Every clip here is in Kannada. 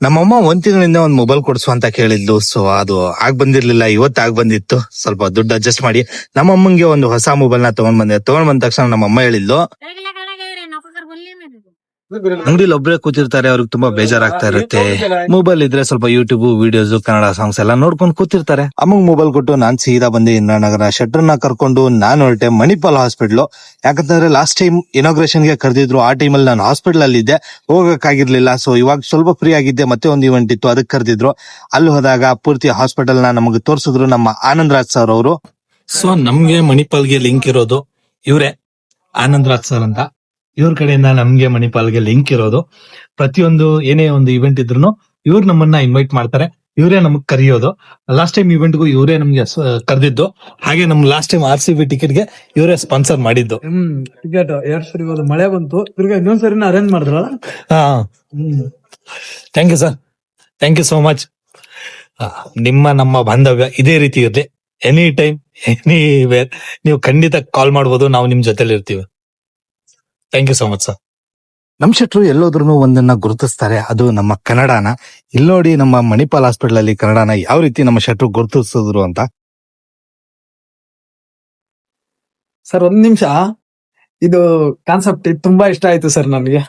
ನಮ್ಮಮ್ಮ ಒಂದ್ ತಿಂಗಳಿಂದ ಒಂದ್ ಮೊಬೈಲ್ ಕೊಡ್ಸು ಅಂತ ಕೇಳಿದ್ಲು. ಸೊ ಅದು ಬಂದಿರ್ಲಿಲ್ಲ, ಇವತ್ತು ಬಂದಿತ್ತು. ಸ್ವಲ್ಪ ದುಡ್ಡು ಅಡ್ಜಸ್ಟ್ ಮಾಡಿ ನಮ್ಮಮ್ಮಂಗೆ ಒಂದು ಹೊಸ ಮೊಬೈಲ್ ನ ತಗೊಂಡ್ ಬಂದ ತಕ್ಷಣ ನಮ್ಮಮ್ಮ ಹೇಳಿದ್ಲು, ಅಂಗಡಿಲಿ ಒಬ್ಬರೇ ಕೂತಿರ್ತಾರೆ, ಅವ್ರಿಗೆ ತುಂಬಾ ಬೇಜಾರಾಗ್ತಾ ಇರುತ್ತೆ. ಮೊಬೈಲ್ ಇದ್ರೆ ಸ್ವಲ್ಪ ಯೂಟ್ಯೂಬ್ ವಿಡಿಯೋಸ್, ಕನ್ನಡ ಸಾಂಗ್ಸ್ ಎಲ್ಲ ನೋಡ್ಕೊಂಡು ಕೂತಿರ್ತಾರೆ. ಅಮ್ಮಂಗ್ ಮೊಬೈಲ್ ಕೊಟ್ಟು ನಾನ್ ಸೀದಾ ಬಂದೆ ಇಂದ್ರಾನಗರ. ಶೆಟ್ರನ್ನ ಕರ್ಕೊಂಡು ನಾನು ಹೊರಟೆ ಮಣಿಪಾಲ್ ಹಾಸ್ಪಿಟ್ಲು. ಯಾಕಂತಂದ್ರೆ ಲಾಸ್ಟ್ ಟೈಮ್ ಇನಾಗ್ರೇಷನ್ ಗೆ ಕರೆದಿದ್ರು. ಆ ಟೈಮಲ್ಲಿ ನಾನು ಹಾಸ್ಪಿಟಲ್ ಅಲ್ಲಿ ಇದ್ದೆ, ಹೋಗಕ್ಕಾಗಿರ್ಲಿಲ್ಲ. ಸೊ ಇವಾಗ ಸ್ವಲ್ಪ ಫ್ರೀ ಆಗಿದ್ದೆ, ಮತ್ತೆ ಒಂದು ಇವೆಂಟ್ ಇತ್ತು, ಅದಕ್ಕೆ ಕರೆದಿದ್ರು. ಅಲ್ಲಿ ಹೋದಾಗ ಪೂರ್ತಿ ಹಾಸ್ಪಿಟಲ್ ನ ನಮಗೆ ತೋರಿಸಿದ್ರು ನಮ್ಮ ಆನಂದ್ ರಾಜ್ ಸರ್ ಅವರು. ಸೊ ನಮ್ಗೆ ಮಣಿಪಾಲ್ಗೆ ಲಿಂಕ್ ಇರೋದು ಇವರೇ, ಆನಂದ್ ರಾಜ್ ಸರ್ ಅಂತ. ಇವ್ರ ಕಡೆಯಿಂದ ನಮ್ಗೆ ಮಣಿಪಾಲ್ಗೆ ಲಿಂಕ್ ಇರೋದು. ಪ್ರತಿಯೊಂದು ಏನೇ ಒಂದು ಇವೆಂಟ್ ಇದ್ರು ಇವ್ರು ನಮ್ಮನ್ನ ಇನ್ವೈಟ್ ಮಾಡ್ತಾರೆ, ಇವರೇ ನಮಗ್ ಕರೆಯೋದು. ಲಾಸ್ಟ್ ಟೈಮ್ ಇವೆಂಟ್ಗೂ ಇವರೇ ನಮ್ಗೆ ಕರೆದಿದ್ದು. ಹಾಗೆ ನಮ್ ಲಾಸ್ಟ್ ಟೈಮ್ RCB ಟಿಕೆಟ್ ಗೆ ಇವರೇ ಸ್ಪಾನ್ಸರ್ ಮಾಡಿದ್ದು. ಟಿಕೆಟ್ 2 ಸರಿ ಮಳೆ ಬಂತು, ತಿರ್ಗಾ ಇನ್ನೊಂದ್ ಸರಿನ ಅರೇಂಜ್ ಮಾಡಿದ್ರಲ್ಲ. Thank you sir, thank you so much. ನಮ್ಮ ಬಾಂಧವ್ಯ ಇದೇ ರೀತಿ ಇರ್ಲಿ. ಎನಿ ಟೈಮ್ ಎನಿವೇರ್ ನೀವು ಖಂಡಿತ ಕಾಲ್ ಮಾಡ್ಬೋದು, ನಾವು ನಿಮ್ ಜೊತೆಲಿ ಇರ್ತೀವಿ. Thank you so much sir. ನಮ್ ಶೆಟ್ರು ಎಲ್ಲೋದ್ರೂ ಒಂದನ್ನ ಗುರುತಿಸ್ತಾರೆ, ಅದು ನಮ್ಮ ಕನ್ನಡನ. ಇಲ್ಲಿ ನೋಡಿ ನಮ್ಮ ಮಣಿಪಾಲ್ ಹಾಸ್ಪಿಟಲ್ ಅಲ್ಲಿ ಕನ್ನಡನ ಯಾವ ರೀತಿ ನಮ್ಮ ಶೆಟ್ರು ಗುರುತಿಸಿದ್ರು ಅಂತ. ಸರ್ ಒಂದ್ ನಿಮಿಷ, ಇದು ಕಾನ್ಸೆಪ್ಟ್ ತುಂಬಾ ಇಷ್ಟ ಆಯ್ತು ಸರ್ ನನಗೆ.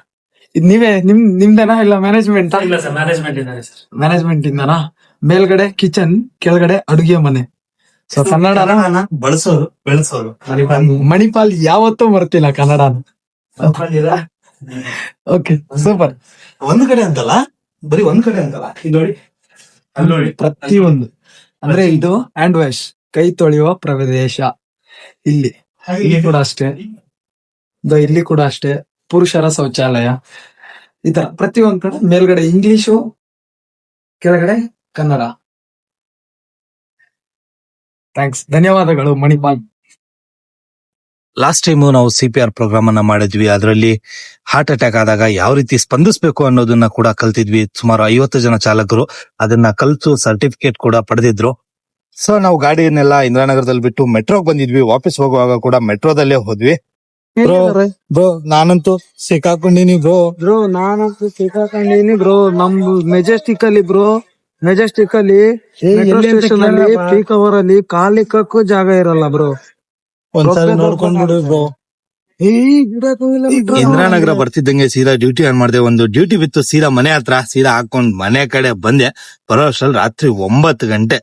ಇದು ನೀವೇ ನಿಮ್ದೇನಾ ಇಲ್ಲ ಮ್ಯಾನೇಜ್ಮೆಂಟ್? ಮ್ಯಾನೇಜ್ಮೆಂಟ್ ಇಂದನಾ? ಮೇಲ್ಗಡೆ ಕಿಚನ್, ಕೆಳಗಡೆ ಅಡುಗೆ ಮನೆ. ಸೊ ಕನ್ನಡನ ಬಳಸೋರು ಬೆಳೆಸೋರು ಮಣಿಪಾಲ್ ಯಾವತ್ತೂ ಮರ್ತಿಲ್ಲ ಕನ್ನಡನ. Okay super. ಒಂದ್ ಕಡೆ ಅಂತಲ್ಲ, ಬರೀ ಒಂದ್ ಕಡೆ ಅಂತಲ್ಲ, ಇದು ನೋಡಿ ಅಲ್ಲಿ ನೋಡಿ ಪ್ರತಿಯೊಂದು. ಅಂದ್ರೆ ಇದು ಹ್ಯಾಂಡ್ ವಾಶ್, ಕೈ ತೊಳೆಯುವ ಪ್ರದೇಶ. ಇಲ್ಲಿ ಕೂಡ ಅಷ್ಟೇ, ಇಲ್ಲಿ ಕೂಡ ಅಷ್ಟೇ, ಪುರುಷರ ಶೌಚಾಲಯ. ಈ ತರ ಪ್ರತಿಯೊಂದ್ ಕಡೆ ಮೇಲ್ಗಡೆ ಇಂಗ್ಲಿಷು, ಕೆಳಗಡೆ ಕನ್ನಡ. ಥ್ಯಾಂಕ್ಸ್, ಧನ್ಯವಾದಗಳು ಮಣಿಪಾಲ್. ಲಾಸ್ಟ್ ಟೈಮ್ ನಾವು CPR ಪ್ರೋಗ್ರಾಮ್ ಅನ್ನ ಮಾಡಿದ್ವಿ. ಅದರಲ್ಲಿ ಹಾರ್ಟ್ ಅಟ್ಯಾಕ್ ಆದಾಗ ಯಾವ ರೀತಿ ಸ್ಪಂದಿಸಬೇಕು ಅನ್ನೋದನ್ನ ಕೂಡ ಕಲ್ತಿದ್ವಿ. ಸುಮಾರು 50 ಜನ ಚಾಲಕರು ಅದನ್ನ ಕಲ್ತು ಸರ್ಟಿಫಿಕೇಟ್ ಕೂಡ ಪಡೆದಿದ್ರು. ಸೊ ನಾವು ಗಾಡಿಯನ್ನೆಲ್ಲ ಇಂದ್ರಾನಗರದಲ್ಲಿ ಬಿಟ್ಟು ಮೆಟ್ರೋಗ್ ಬಂದಿದ್ವಿ. ವಾಪಸ್ ಹೋಗುವಾಗ ಕೂಡ ಮೆಟ್ರೋದಲ್ಲೇ ಹೋದ್ವಿ. ಬ್ರೋ ನಾನಂತೂ ಸಿಕ್ಕಾಕೊಂಡಿನಿ ಬ್ರೋ. ನಾನಂತೂ ಸಿಕ್ಕಾಕೊಂಡಿನಿ ಬ್ರೋ. ನಮ್ದು ಮೆಜೆಸ್ಟಿಕ್ ಅಲ್ಲಿ ಸ್ಟೇಷನ್ ಅಲ್ಲಿ ಪೀಕ್ ಅವರ್ ಅಲ್ಲಿ ಕಾಲಿಕ್ಕೂ ಜಾಗ ಇರಲ್ಲ ಬ್ರೋ. ಒಂದ್ಸರಿ ನೋಡ್ಕೊಂಡ್ಬಿಡು ಬ್ರೋ. ಇಂದ್ರಾನಗರ ಬರ್ತಿದ್ದಂಗೆ ಸೀದಾ ಡ್ಯೂಟಿ ಆನ್ ಮಾಡಿದೆ. ಒಂದು ಡ್ಯೂಟಿ ಬಿತ್ತು ಸೀದಾ ಮನೆ ಹತ್ರ, ಸೀದಾ ಹಾಕೊಂಡ್ ಮನೆ ಕಡೆ ಬಂದೆ. ಬರೋ ಅಷ್ಟ್ರಲ್ಲಿ ರಾತ್ರಿ 9 ಗಂಟೆ.